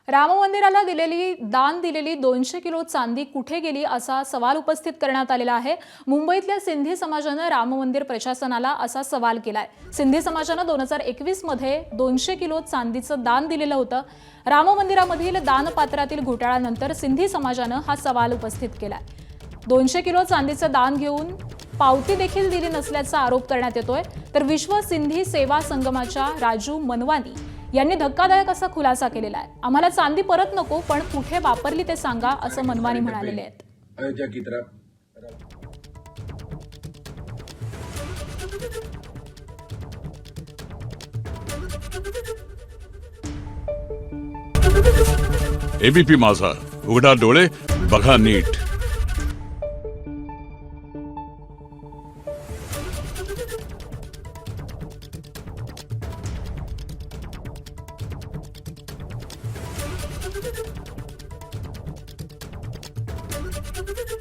राम मंदिराला दान दिलेली 200 किलो चांदी कुठे गेली असा सवाल उपस्थित करण्यात आलेला आहे। मुंबईतल्या सिंधी समाजाने राम मंदिर प्रशासनाला असा सवाल केलाय। सिंधी समाजाने 2021 मध्ये 200 किलो चांदीचं दान दिलेलं होतं। राम मंदिरामधील दानपात्रातील घोटाळ्यानंतर सिंधी समाजाने हा सवाल उपस्थित केलाय। 200 किलो चांदीचं दान घेऊन पावती देखील दिली नसल्याचा आरोप करण्यात येतोय। तर विश्व सिंधी सेवा संगमाच्या राजू मनवानी यांनी धक्कादायक असा खुलासा केलेला आहे। आम्हाला चांदी परत नको, पण कुठे वापरली ते सांगा, असं मनवानी म्हणालेले आहेत। अयोध्या की तरफ एबीपी माझा, उघडा डोळे बघा नीट। Thank you.